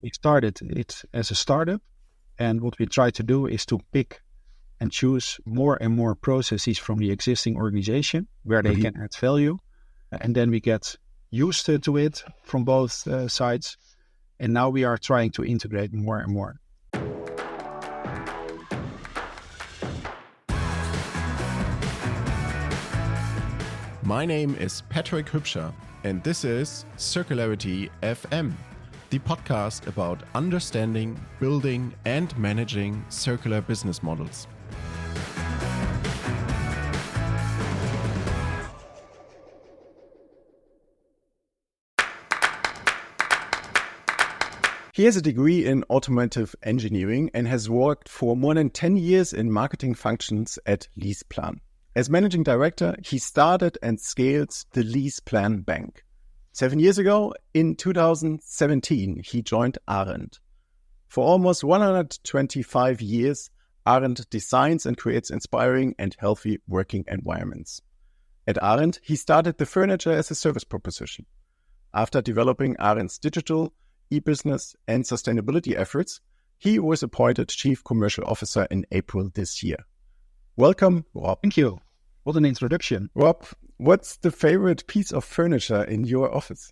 We started it as a startup, and what we try to do is to pick and choose more and more processes from the existing organization where they can add value. And then we get used to it from both sides. And now we are trying to integrate more and more. My name is Patrick Hypscher, and this is Circularity FM, the podcast about understanding, building, and managing circular business models. He has a degree in automotive engineering and has worked for more than 10 years in marketing functions at LeasePlan. As managing director, he started and scaled the LeasePlan Bank. 7 years ago, in 2017, he joined Ahrend. For almost 125 years, Ahrend designs and creates inspiring and healthy working environments. At Ahrend, he started the furniture as a service proposition. After developing Ahrend's digital, e-business and sustainability efforts, he was appointed Chief Commercial Officer in April this year. Welcome, Rob. Thank you. What an introduction. Rob, what's the favorite piece of furniture in your office?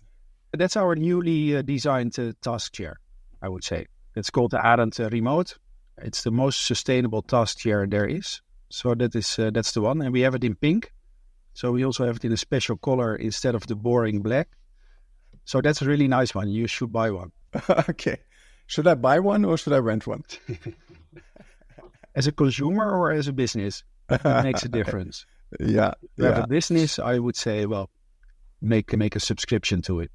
That's our newly designed task chair, I would say. It's called the Ahrend Remote. It's the most sustainable task chair there is. So that's the one. And we have it in pink. So we also have it in a special color instead of the boring black. So that's a really nice one. You should buy one. Okay. Should I buy one or should I rent one? As a consumer or as a business? It makes a difference. Yeah. If you have a business, I would say, well, make a subscription to it.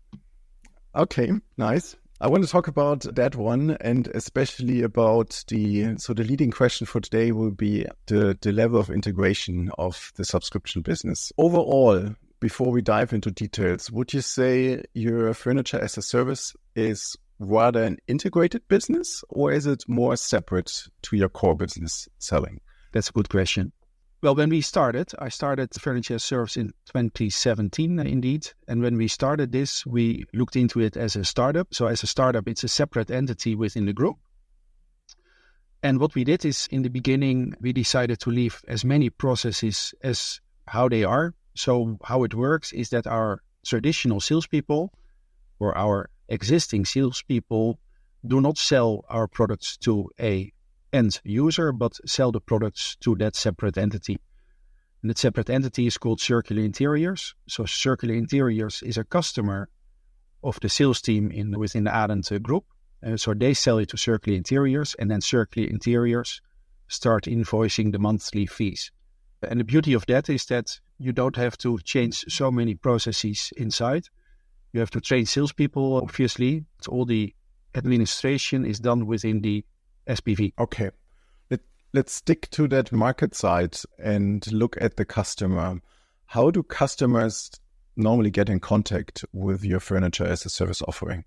Okay, nice. I want to talk about that one and especially about the leading question for today will be the level of integration of the subscription business. Overall, before we dive into details, would you say your furniture as a service is rather an integrated business or is it more separate to your core business selling? That's a good question. Well, when we started, I started Furniture as a Service in 2017, indeed. And when we started this, we looked into it as a startup. So as a startup, it's a separate entity within the group. And what we did is in the beginning, we decided to leave as many processes as how they are. So how it works is that our traditional salespeople or our existing salespeople do not sell our products to a end user, but sell the products to that separate entity. And that separate entity is called Circular Interiors. So Circular Interiors is a customer of the sales team within the Ahrend group. So they sell it to Circular Interiors, and then Circular Interiors start invoicing the monthly fees. And the beauty of that is that you don't have to change so many processes inside. You have to train salespeople, obviously. All the administration is done within the SPV. Okay. Let's stick to that market side and look at the customer. How do customers normally get in contact with your furniture as a service offering?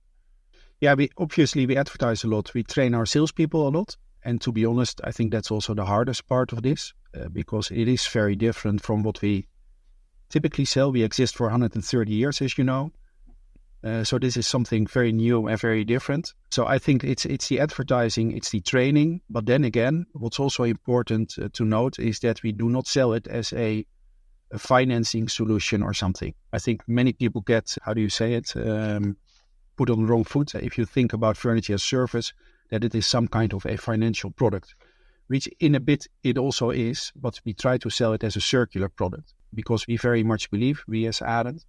Yeah, we advertise a lot. We train our salespeople a lot. And to be honest, I think that's also the hardest part of this because it is very different from what we typically sell. We exist for 130 years, as you know. So this is something very new and very different. So I think it's the advertising, it's the training. But then again, what's also important to note is that we do not sell it as a financing solution or something. I think many people get, how do you say it, put on the wrong foot if you think about furniture as service, that it is some kind of a financial product, which in a bit it also is, but we try to sell it as a circular product because we very much believe, we as Ahrend,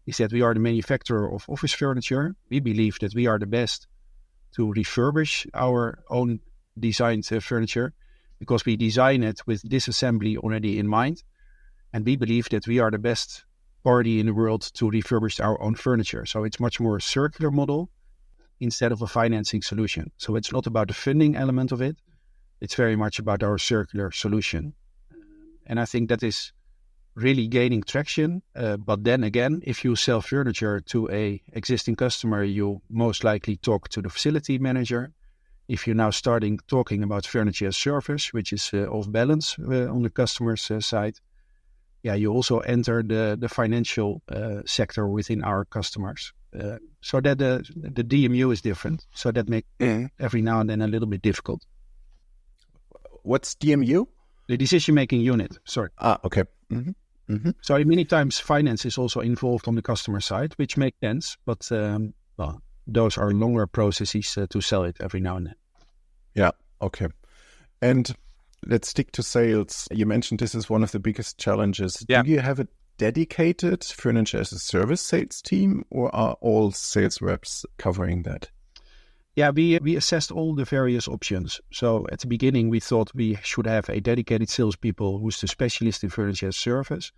is that we are the manufacturer of office furniture. We believe that we are the best to refurbish our own designed furniture because we design it with disassembly already in mind. And we believe that we are the best party in the world to refurbish our own furniture. So it's much more a circular model instead of a financing solution. So it's not about the funding element of it. It's very much about our circular solution. And I think that is really gaining traction. But then again, if you sell furniture to a existing customer, you most likely talk to the facility manager. If you're now talking about furniture as service, which is off balance on the customer's side, you also enter the financial sector within our customers. so that the DMU is different. So that makes every now and then a little bit difficult. What's DMU? The decision-making unit. Sorry. Okay. So many times finance is also involved on the customer side, which makes sense. But those are longer processes to sell it every now and then. Yeah. Okay. And let's stick to sales. You mentioned this is one of the biggest challenges. Yeah. Do you have a dedicated furniture as a service sales team, or are all sales reps covering that? Yeah, we assessed all the various options. So at the beginning, we thought we should have a dedicated salespeople who's the specialist in furniture as service.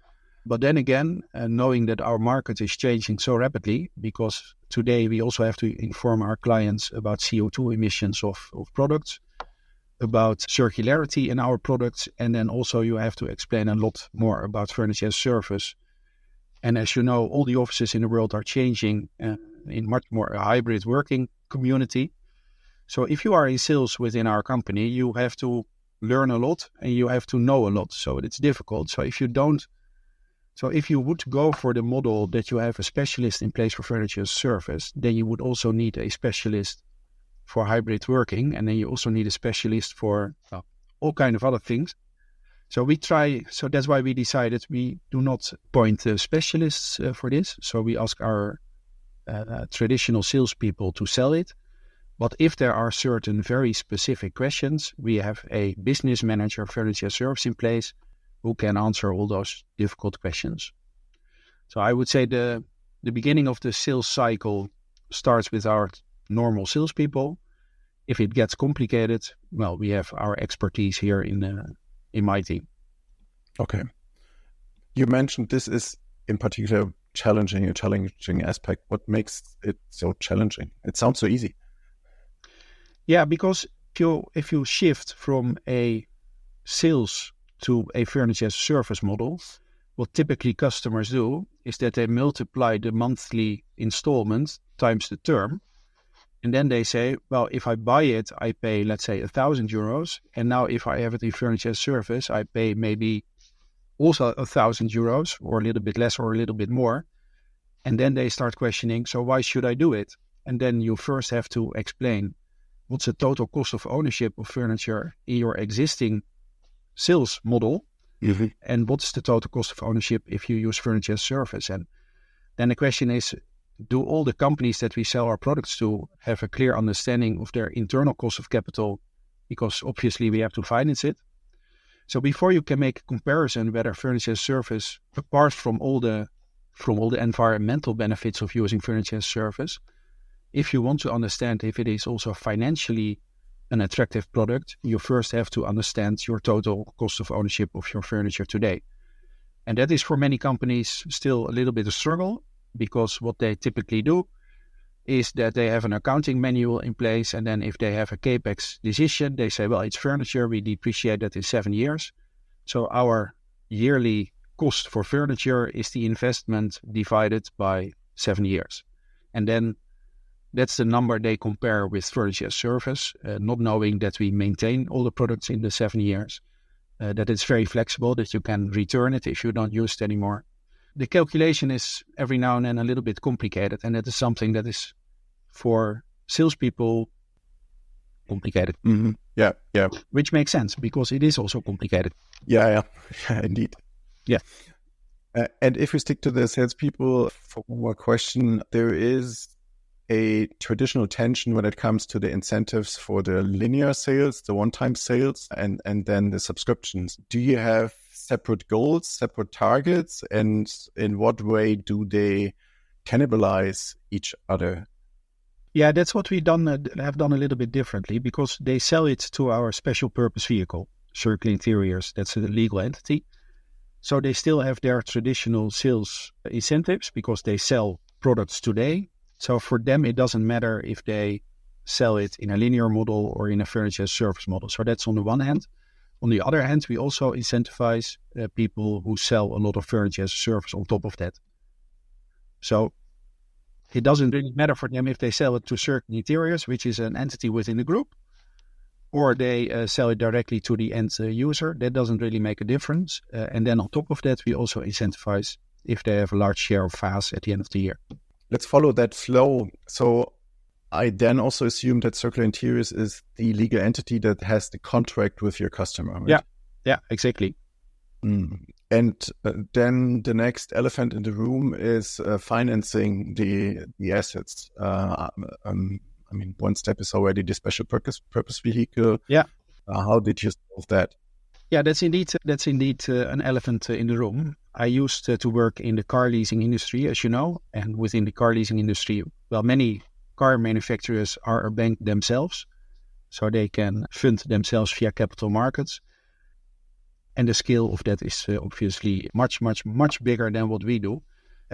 But then again, knowing that our market is changing so rapidly, because today we also have to inform our clients about CO2 emissions of products, about circularity in our products, and then also you have to explain a lot more about furniture as service. And as you know, all the offices in the world are changing in much more a hybrid working community. So if you are in sales within our company, you have to learn a lot and you have to know a lot. So it's difficult. So if you would go for the model that you have a specialist in place for furniture as service, then you would also need a specialist for hybrid working, and then you also need a specialist for all kind of other things. So that's why we decided we do not appoint specialists for this. So we ask our traditional salespeople to sell it. But if there are certain very specific questions, we have a business manager furniture service in place who can answer all those difficult questions. So I would say the beginning of the sales cycle starts with our normal salespeople. If it gets complicated, well, we have our expertise here in my team. Okay. You mentioned this is in particular a challenging aspect. What makes it so challenging? It sounds so easy. Yeah, because if you shift from a sales to a furniture as a service model, what typically customers do is that they multiply the monthly installment times the term. And then they say, well, if I buy it, I pay, let's say, €1,000. And now if I have it in furniture as a service, I pay maybe also €1,000 or a little bit less or a little bit more. And then they start questioning, so why should I do it? And then you first have to explain what's the total cost of ownership of furniture in your existing sales model, and what's the total cost of ownership if you use furniture as a service. And then the question is, do all the companies that we sell our products to have a clear understanding of their internal cost of capital? Because obviously we have to finance it. So before you can make a comparison whether furniture as a service, apart from all the environmental benefits of using furniture as a service, if you want to understand if it is also financially an attractive product, you first have to understand your total cost of ownership of your furniture today. And that is for many companies still a little bit of struggle, because what they typically do is that they have an accounting manual in place, and then if they have a capex decision, they say, well, it's furniture, we depreciate that in 7 years. So our yearly cost for furniture is the investment divided by 7 years. And then that's the number they compare with furniture as service, not knowing that we maintain all the products in the 7 years, that it's very flexible, that you can return it if you don't use it anymore. The calculation is every now and then a little bit complicated, and that is something that is for salespeople complicated. Yeah. Which makes sense because it is also complicated. Yeah, indeed. Yeah. And if we stick to the salespeople, for one more question, there is a traditional tension when it comes to the incentives for the linear sales, the one-time sales, and then the subscriptions. Do you have separate goals, separate targets, and in what way do they cannibalize each other? Yeah, that's what we have done a little bit differently, because they sell it to our special purpose vehicle, Circular Interiors. That's a legal entity. So they still have their traditional sales incentives because they sell products today. So for them, it doesn't matter if they sell it in a linear model or in a furniture as service model. So that's on the one hand. On the other hand, we also incentivize people who sell a lot of furniture as a service on top of that. So it doesn't really matter for them if they sell it to Circular Interiors, which is an entity within the group, or they sell it directly to the end user. That doesn't really make a difference. And then on top of that, we also incentivize if they have a large share of FaaS at the end of the year. let's follow that flow. So I then also assume that Circular Interiors is the legal entity that has the contract with your customer, right? Yeah, exactly. And then the next elephant in the room is financing the assets. I mean, one step is already the special purpose vehicle. Yeah. How did you solve that? Yeah, that's indeed an elephant in the room. I used to work in the car leasing industry, as you know, and within the car leasing industry, well, many car manufacturers are a bank themselves, so they can fund themselves via capital markets. And the scale of that is obviously much, much, much bigger than what we do.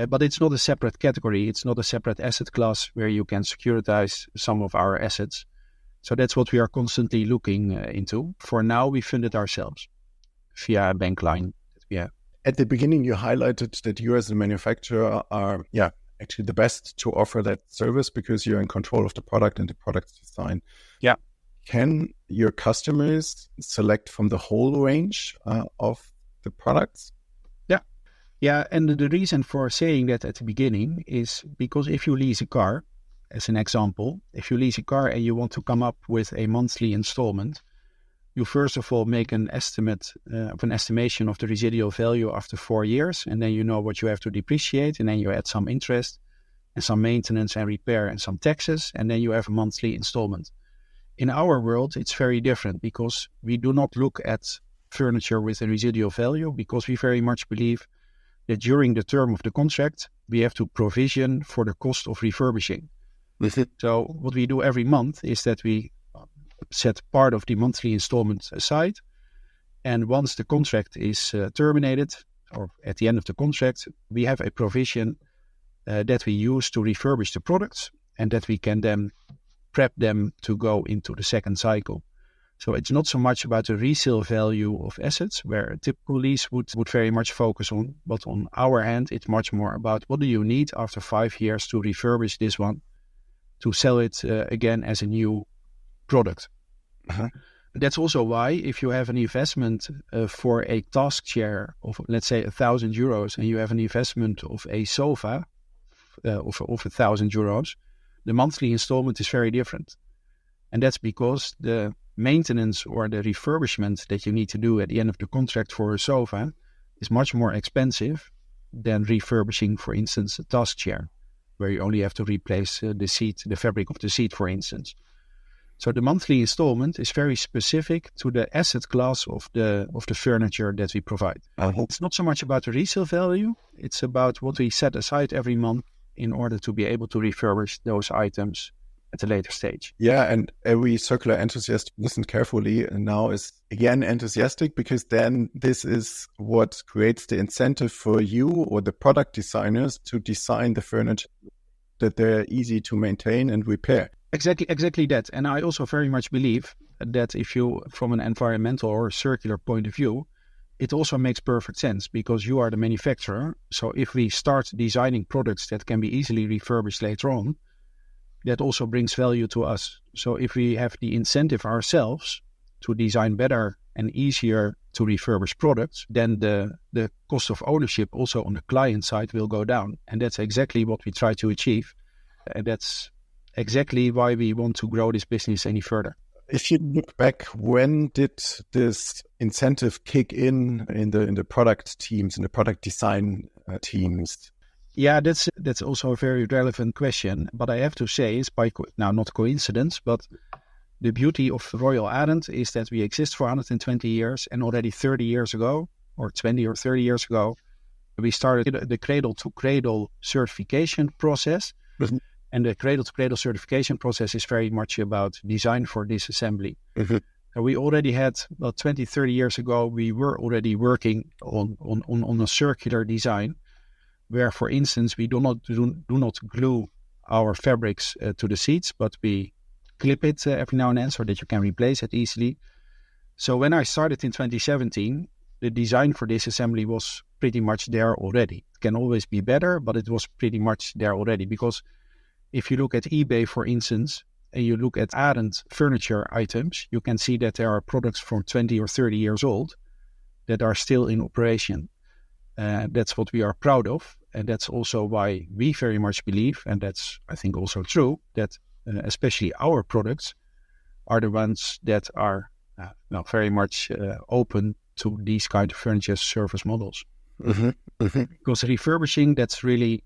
But it's not a separate category. It's not a separate asset class where you can securitize some of our assets. So that's what we are constantly looking into. For now, we fund it ourselves via a bank line that we have. At the beginning, you highlighted that you as a manufacturer are, actually the best to offer that service because you're in control of the product and the product design. Yeah. Can your customers select from the whole range of the products? Yeah, and the reason for saying that at the beginning is because if you lease a car, as an example, if you lease a car and you want to come up with a monthly installment, you first of all make an estimation of the residual value after 4 years, and then you know what you have to depreciate, and then you add some interest and some maintenance and repair and some taxes, and then you have a monthly installment. In our world, it's very different because we do not look at furniture with a residual value because we very much believe that during the term of the contract, we have to provision for the cost of refurbishing. So what we do every month is that we set part of the monthly installment aside. And once the contract is terminated, or at the end of the contract, we have a provision that we use to refurbish the products and that we can then prep them to go into the second cycle. So it's not so much about the resale value of assets, where a typical lease would very much focus on, but on our end, it's much more about what do you need after 5 years to refurbish this one, to sell it again as a new product. Uh-huh. That's also why if you have an investment for a task share of, let's say, €1,000, and you have an investment of a sofa of €1,000, the monthly installment is very different. And that's because the maintenance or the refurbishment that you need to do at the end of the contract for a sofa is much more expensive than refurbishing, for instance, a task chair, where you only have to replace the seat, the fabric of the seat, for instance. So the monthly installment is very specific to the asset class of the furniture that we provide. It's not so much about the resale value, it's about what we set aside every month in order to be able to refurbish those items at a later stage. Yeah, and every circular enthusiast listened carefully and now is again enthusiastic, because then this is what creates the incentive for you or the product designers to design the furniture that they're easy to maintain and repair. Exactly that. And I also very much believe that if you, from an environmental or circular point of view, it also makes perfect sense because you are the manufacturer. So if we start designing products that can be easily refurbished later on, that also brings value to us. So if we have the incentive ourselves to design better and easier to refurbish products, then the cost of ownership also on the client side will go down. And that's exactly what we try to achieve. And that's exactly why we want to grow this business any further. If you look back, when did this incentive kick in the product teams, in the product design teams? Yeah, that's also a very relevant question. But I have to say, it's now not coincidence, but the beauty of Royal Ahrend is that we exist for 120 years, and already 30 years ago, or 20 or 30 years ago, we started the cradle-to-cradle certification process. Mm-hmm. And the cradle-to-cradle certification process is very much about design for disassembly. Mm-hmm. So we already had, 20, 30 years ago, we were already working on a circular design, where, for instance, we do not glue our fabrics to the seats, but we clip it every now and then so that you can replace it easily. So when I started in 2017, the design for disassembly was pretty much there already. It can always be better, but it was pretty much there already, because if you look at eBay, for instance, and you look at Ahrend furniture items, you can see that there are products from 20 or 30 years old that are still in operation. That's what we are proud of. and that's also why we very much believe, and that's, I think, also true, that especially our products are the ones that are very much open to these kind of furniture as a service models. Mm-hmm. Mm-hmm. Because refurbishing, that's the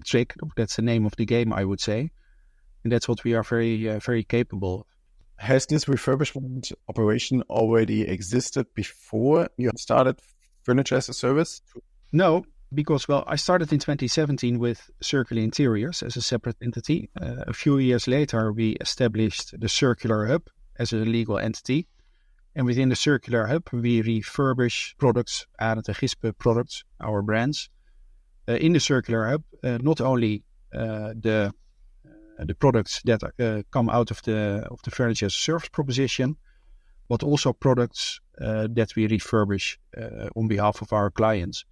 trick. That's the name of the game, I would say, and that's what we are very capable of. Has this refurbishment operation already existed before you started furniture as a service? No, because, I started in 2017 with Circular Interiors as a separate entity. A few years later, we established the Circular Hub as a legal entity. And within the Circular Hub, we refurbish products, Ahrend and Hypscher products, our brands. In the Circular Hub, not only the products that come out of the furniture as a service proposition, but also products that we refurbish on behalf of our clients.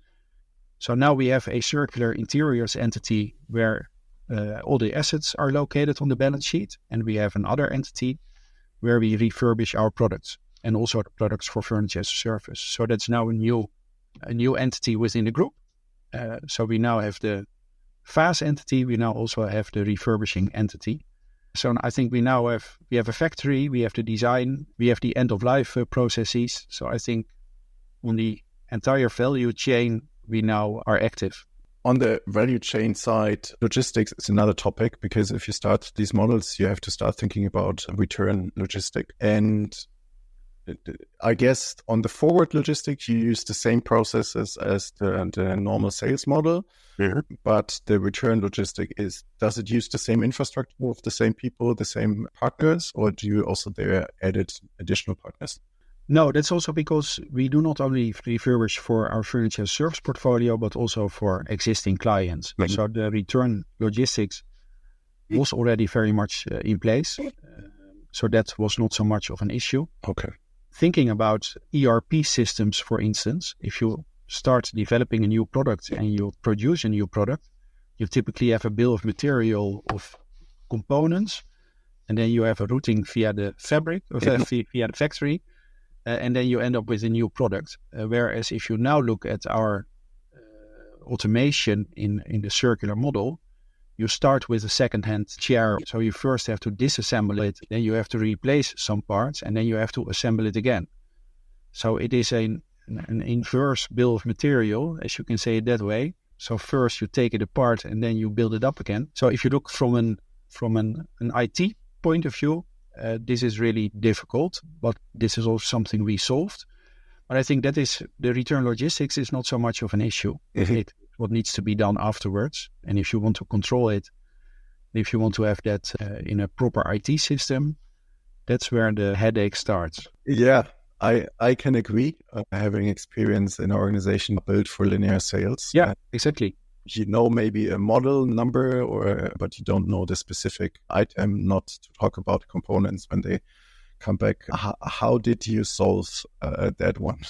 So now we have a Circular Interiors entity where all the assets are located on the balance sheet, and we have another entity where we refurbish our products and also the products for furniture as a service. So that's now a new entity within the group. So we now have the FaaS entity. We now also have the refurbishing entity. So I think we have a factory, we have the design, we have the end of life processes. So I think on the entire value chain, we now are active. On the value chain side, logistics is another topic, because if you start these models, you have to start thinking about return logistic. And I guess on the forward logistics, you use the same processes as the normal sales model, but the return logistic does it use the same infrastructure with the same people, the same partners, or do you also there added additional partners? No, that's also because we do not only refurbish for our furniture service portfolio, but also for existing clients. Mm-hmm. So the return logistics was already very much in place. So that was not so much of an issue. Okay. Thinking about ERP systems, for instance, if you start developing a new product and you produce a new product, you typically have a bill of material of components, and then you have a routing via the fabric or via the factory. And then you end up with a new product. Whereas if you now look at our automation in the circular model, you start with a second-hand chair. So you first have to disassemble it, then you have to replace some parts, and then you have to assemble it again. So it is an inverse bill of material, as you can say it that way. So first you take it apart and then you build it up again. So if you look from an IT point of view, this is really difficult, but this is also something we solved. But I think that is the return logistics is not so much of an issue. Mm-hmm. It's what needs to be done afterwards. And if you want to control it, if you want to have that in a proper IT system, that's where the headache starts. Yeah, I can agree. Having experience in an organization built for linear sales. Yeah, exactly. You know maybe a model number, but you don't know the specific item, not to talk about components when they come back. How did you solve that one?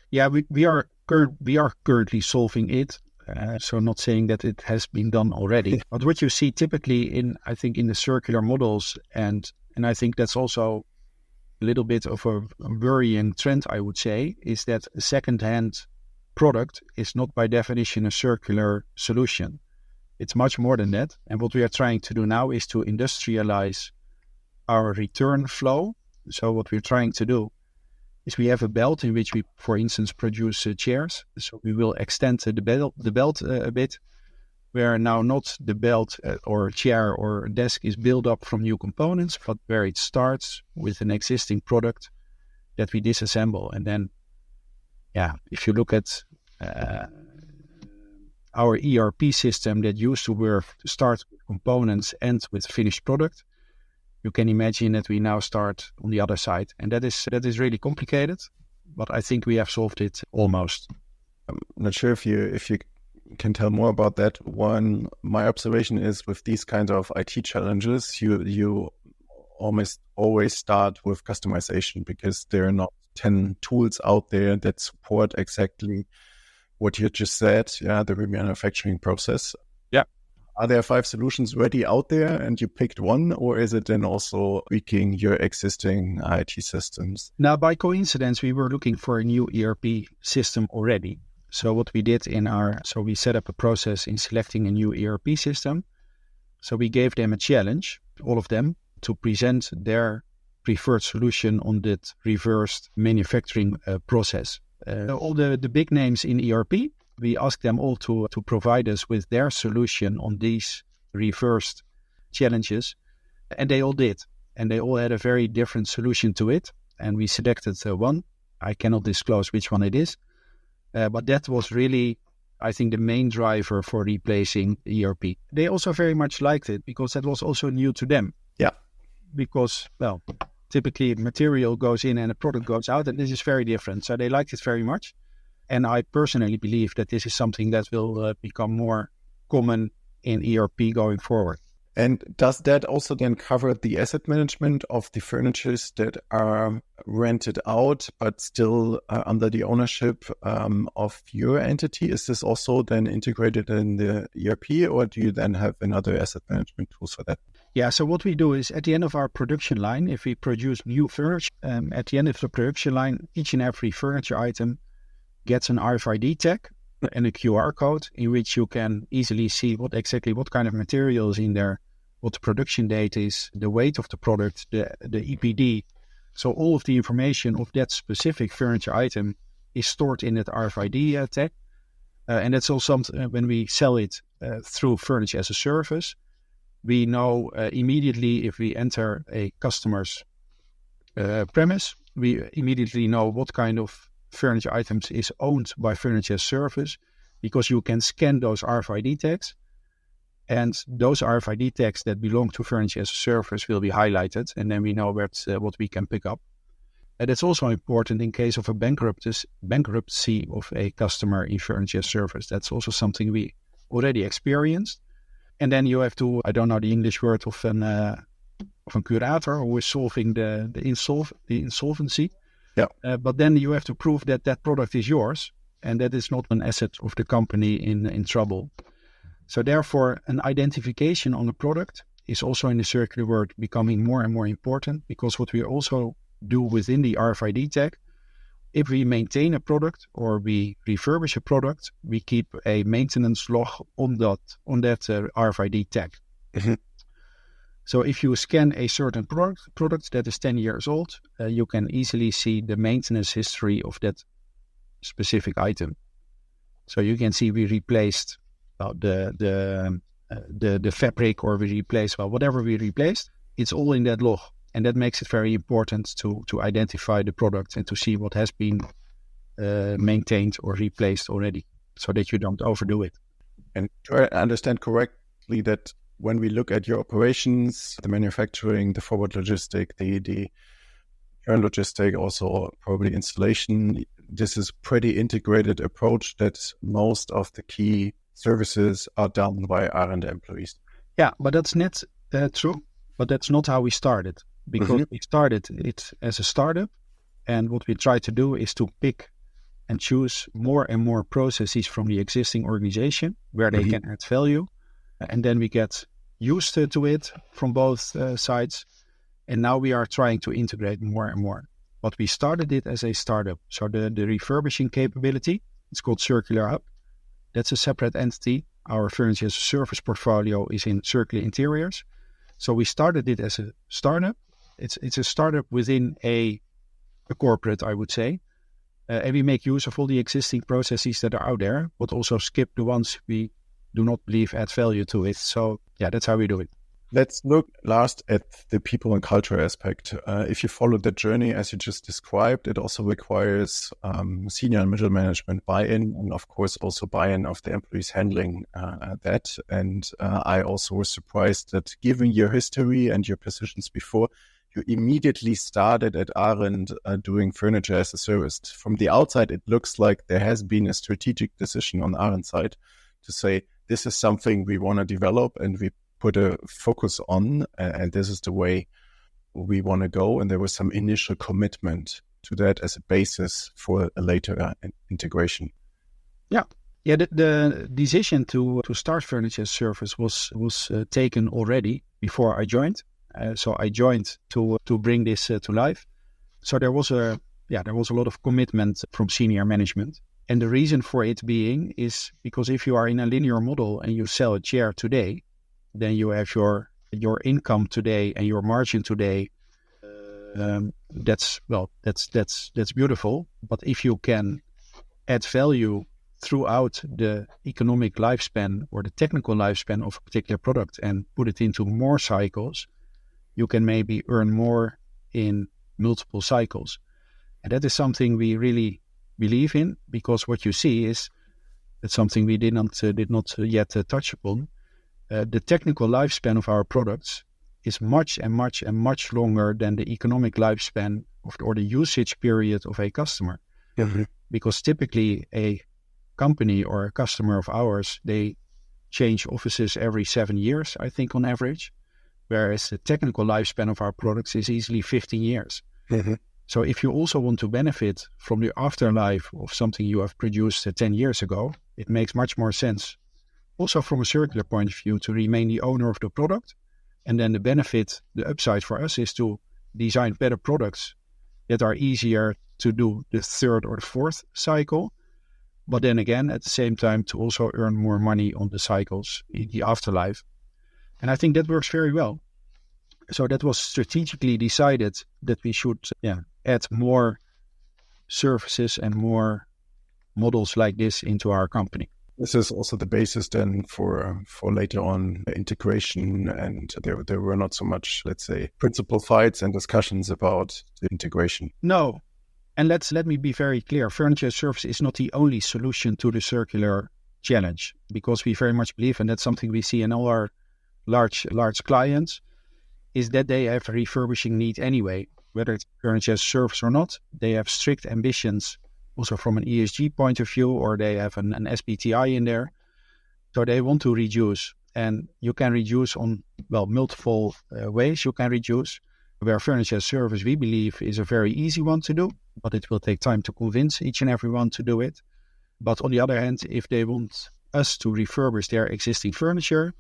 Yeah, we are currently solving it. So not saying that it has been done already. But what you see typically in the circular models, and I think that's also a little bit of a worrying trend, I would say, is that a second-hand product is not by definition a circular solution. It's much more than that. And what we are trying to do now is to industrialize our return flow. So what we're trying to do is we have a belt in which we, for instance, produce chairs. So we will extend the belt a bit, where now not the belt or chair or desk is built up from new components, but where it starts with an existing product that we disassemble. And then, if you look at our ERP system that used to start with components and with finished product, you can imagine that we now start on the other side. And that is really complicated, but I think we have solved it almost. I'm not sure if you can tell more about that. One, my observation is with these kinds of IT challenges, you almost always start with customization, because there are not 10 tools out there that support exactly what you just said, the remanufacturing process. Yeah. Are there 5 solutions ready out there and you picked one, or is it then also tweaking your existing IT systems? Now, by coincidence, we were looking for a new ERP system already. So what we did we set up a process in selecting a new ERP system. So we gave them a challenge, all of them, to present their preferred solution on that reversed manufacturing process. All the big names in ERP, we asked them all to provide us with their solution on these reversed challenges, and they all did. And they all had a very different solution to it. And we selected one. I cannot disclose which one it is. But that was really, I think, the main driver for replacing ERP. They also very much liked it because that was also new to them. Yeah. Because, well, typically material goes in and a product goes out, and this is very different. So they liked it very much. And I personally believe that this is something that will become more common in ERP going forward. And does that also then cover the asset management of the furnitures that are rented out, but still under the ownership of your entity? Is this also then integrated in the ERP, or do you then have another asset management tools for that? Yeah, so what we do is at the end of our production line, if we produce new furniture, at the end of the production line, each and every furniture item gets an RFID tag and a QR code in which you can easily see what kind of material is in there, what the production date is, the weight of the product, the EPD. So all of the information of that specific furniture item is stored in that RFID tag. And that's also something when we sell it through Furniture as a Service, we know immediately if we enter a customer's premise, we immediately know what kind of furniture items is owned by Furniture as a Service, because you can scan those RFID tags, and those RFID tags that belong to Furniture as a Service will be highlighted, and then we know what we can pick up. And it's also important in case of a bankruptcy of a customer in Furniture as a Service. That's also something we already experienced. And then you have to, I don't know the English word of a curator who is solving the insolvency. Yeah. But then you have to prove that that product is yours and that it's not an asset of the company in trouble. So therefore, an identification on a product is also in the circular world becoming more and more important, because what we also do within the RFID tag, if we maintain a product or we refurbish a product, we keep a maintenance log on that RFID tag. Mm-hmm. So if you scan a certain product that is 10 years old, you can easily see the maintenance history of that specific item. So you can see we replaced the fabric, or we replaced whatever we replaced. It's all in that log, and that makes it very important to identify the product and to see what has been maintained or replaced already, so that you don't overdo it. And do I understand correctly that when we look at your operations, the manufacturing, the forward logistic, the current logistic, also probably installation, this is pretty integrated approach that most of the key services are done by Ahrend employees? Yeah, but that's not true. But that's not how we started, because we started it as a startup. And what we try to do is to pick and choose more and more processes from the existing organization where they can add value. And then we get used to it from both sides. And now we are trying to integrate more and more. But we started it as a startup. So the refurbishing capability, it's called Circular Hub. That's a separate entity. Our Furniture as a Service portfolio is in Circular Interiors. So we started it as a startup. It's a startup within a corporate, I would say. And we make use of all the existing processes that are out there, but also skip the ones we do not believe add value to it. So yeah, that's how we do it. Let's look last at the people and culture aspect. If you follow the journey as you just described, it also requires senior and middle management buy-in, and of course also buy-in of the employees handling that. And I also was surprised that, given your history and your positions before, you immediately started at Ahrend doing Furniture as a Service. From the outside, it looks like there has been a strategic decision on Ahrend's side to say, this is something we want to develop and we put a focus on, and this is the way we want to go. And there was some initial commitment to that as a basis for a later integration. Yeah. The decision to start Furniture as a Service was taken already before I joined. So I joined to bring this to life. So there was a lot of commitment from senior management. And the reason for it being is because if you are in a linear model and you sell a chair today, then you have your income today and your margin today. That's beautiful. But if you can add value throughout the economic lifespan or the technical lifespan of a particular product and put it into more cycles, you can maybe earn more in multiple cycles. And that is something we really believe in, because what you see is that's something we did not yet touch upon. The technical lifespan of our products is much longer than the economic lifespan or the usage period of a customer. Mm-hmm. Because typically a company or a customer of ours, they change offices every 7 years, I think, on average, whereas the technical lifespan of our products is easily 15 years. Mm-hmm. So if you also want to benefit from the afterlife of something you have produced 10 years ago, it makes much more sense, also from a circular point of view, to remain the owner of the product. And then the benefit, the upside for us, is to design better products that are easier to do the third or the fourth cycle. But then again, at the same time, to also earn more money on the cycles in the afterlife. And I think that works very well. So that was strategically decided that we should add more services and more models like this into our company. This is also the basis then for later on integration, and there were not so much, let's say, principal fights and discussions about the integration. No, and let me be very clear. Furniture as Service is not the only solution to the circular challenge, because we very much believe, and that's something we see in all our large clients, is that they have a refurbishing need anyway, whether it's Furniture as Service or not. They have strict ambitions also from an ESG point of view, or they have an SBTI in there. So they want to reduce, and you can reduce on, multiple ways you can reduce. Where Furniture as Service, we believe, is a very easy one to do, but it will take time to convince each and everyone to do it. But on the other hand, if they want us to refurbish their existing furniture,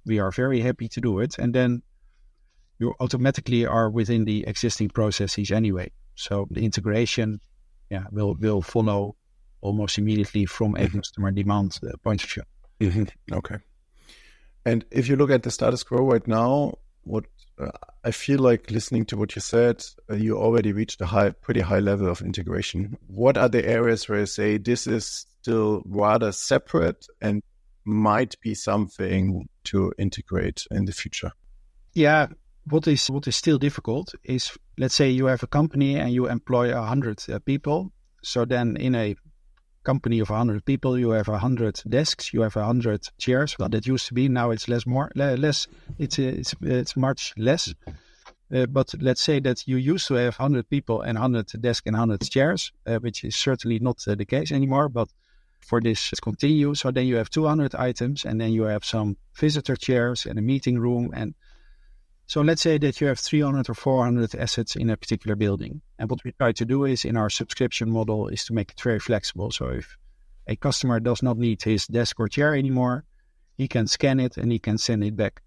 we are very happy to do it. And then you automatically are within the existing processes anyway. So the integration will follow almost immediately from a customer demand point of view. Mm-hmm. Okay. And if you look at the status quo right now, what I feel like, listening to what you said, you already reached a pretty high level of integration. What are the areas where you say this is still rather separate and might be something to integrate in the future? Yeah, what is still difficult is, let's say you have a company and you employ 100 people. So then in a company of 100 people, you have 100 desks, you have 100 chairs. Well, that used to be, now it's less. It's much less. But let's say that you used to have 100 people and 100 desks and 100 chairs, which is certainly not the case anymore. But for this to continue, so then you have 200 items, and then you have some visitor chairs and a meeting room. And so let's say that you have 300 or 400 assets in a particular building. And what we try to do is, in our subscription model, is to make it very flexible. So if a customer does not need his desk or chair anymore, he can scan it and he can send it back.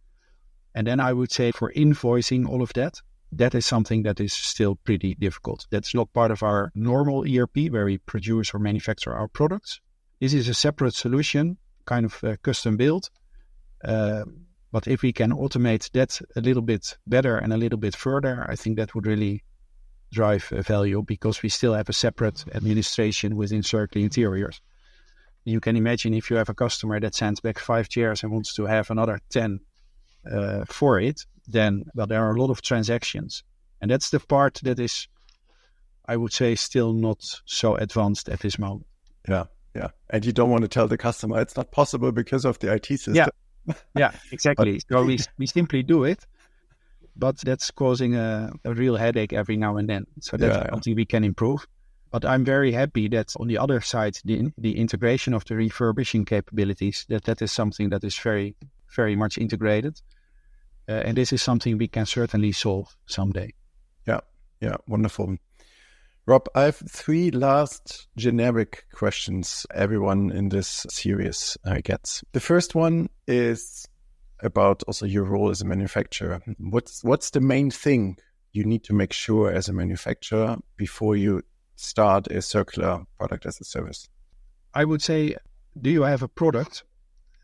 And then I would say, for invoicing all of that, that is something that is still pretty difficult. That's not part of our normal ERP where we produce or manufacture our products. This is a separate solution, kind of custom built. But if we can automate that a little bit better and a little bit further, I think that would really drive value, because we still have a separate administration within Circular Interiors. You can imagine if you have a customer that sends back 5 chairs and wants to have another 10 for it, then there are a lot of transactions. And that's the part that is, I would say, still not so advanced at this moment. Yeah. And you don't want to tell the customer it's not possible because of the IT system. Yeah, exactly. So we simply do it, but that's causing a real headache every now and then. So that's something we can improve. But I'm very happy that on the other side, the integration of the refurbishing capabilities, that is something that is very, very much integrated. And this is something we can certainly solve someday. Yeah, wonderful. Rob, I have 3 last generic questions everyone in this series gets. The first one is about also your role as a manufacturer. What's the main thing you need to make sure as a manufacturer before you start a circular product as a service? I would say, do you have a product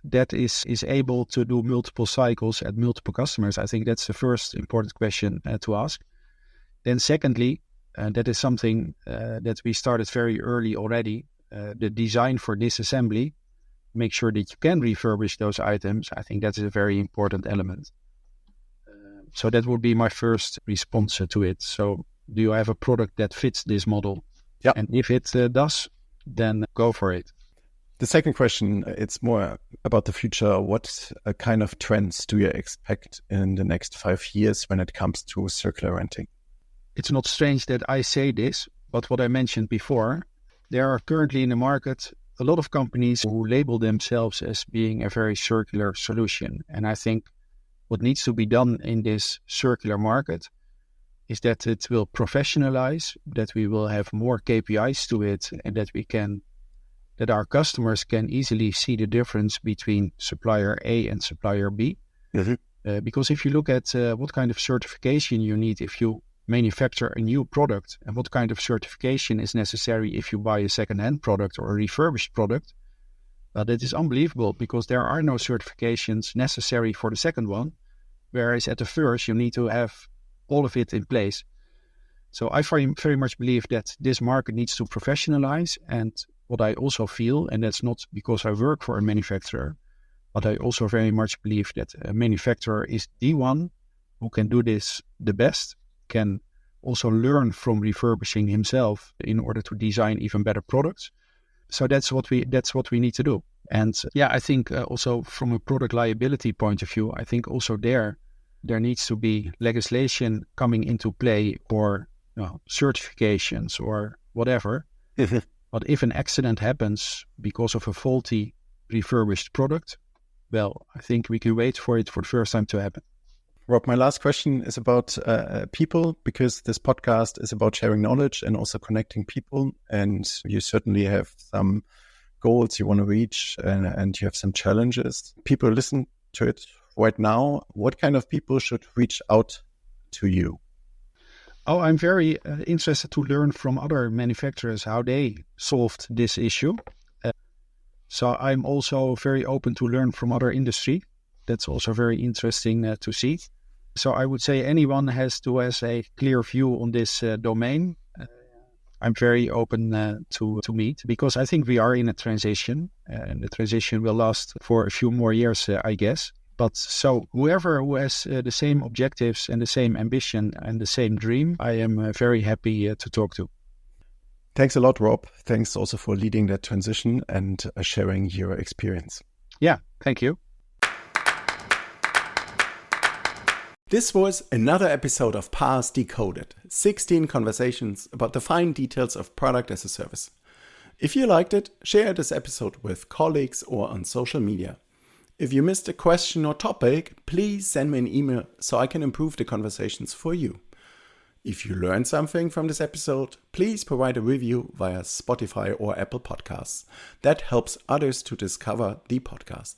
that is able to do multiple cycles at multiple customers? I think that's the first important question to ask. Then secondly, that is something that we started very early already, the design for disassembly. Make sure that you can refurbish those items. I think that is a very important element. So that would be my first response to it. So do you have a product that fits this model? Yeah. And if it does, then go for it. The second question, it's more about the future. What kind of trends do you expect in the next 5 years when it comes to circular renting? It's not strange that I say this, but what I mentioned before, there are currently in the market a lot of companies who label themselves as being a very circular solution. And I think what needs to be done in this circular market is that it will professionalize, that we will have more KPIs to it, and that our customers can easily see the difference between supplier A and supplier B. Mm-hmm. Because if you look at what kind of certification you need if you manufacture a new product and what kind of certification is necessary if you buy a second-hand product or a refurbished product, that is unbelievable because there are no certifications necessary for the second one, whereas at the first you need to have all of it in place. So I very much believe that this market needs to professionalize, and what I also feel, and that's not because I work for a manufacturer, but I also very much believe that a manufacturer is the one who can do this the best, can also learn from refurbishing himself in order to design even better products. So that's what we need to do. And I think also from a product liability point of view, I think also there needs to be legislation coming into play or certifications or whatever. But if an accident happens because of a faulty refurbished product, well, I think we can wait for it for the first time to happen. Rob, my last question is about people, because this podcast is about sharing knowledge and also connecting people. And you certainly have some goals you want to reach and you have some challenges. People listen to it right now. What kind of people should reach out to you? Oh, I'm very interested to learn from other manufacturers how they solved this issue. So I'm also very open to learn from other industry. That's also very interesting to see. So I would say anyone has a clear view on this domain. I'm very open to meet, because I think we are in a transition, and the transition will last for a few more years, I guess. But so whoever who has the same objectives and the same ambition and the same dream, I am very happy to talk to. Thanks a lot, Rob. Thanks also for leading that transition and sharing your experience. Yeah, thank you. This was another episode of PaaS Decoded, 16 conversations about the fine details of product as a service. If you liked it, share this episode with colleagues or on social media. If you missed a question or topic, please send me an email so I can improve the conversations for you. If you learned something from this episode, please provide a review via Spotify or Apple Podcasts. That helps others to discover the podcast.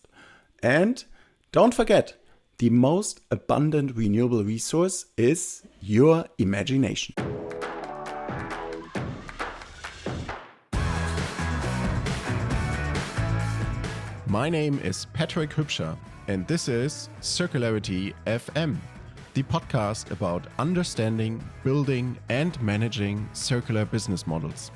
And don't forget, the most abundant renewable resource is your imagination. My name is Patrick Hypscher, and this is Circularity FM, the podcast about understanding, building, and managing circular business models.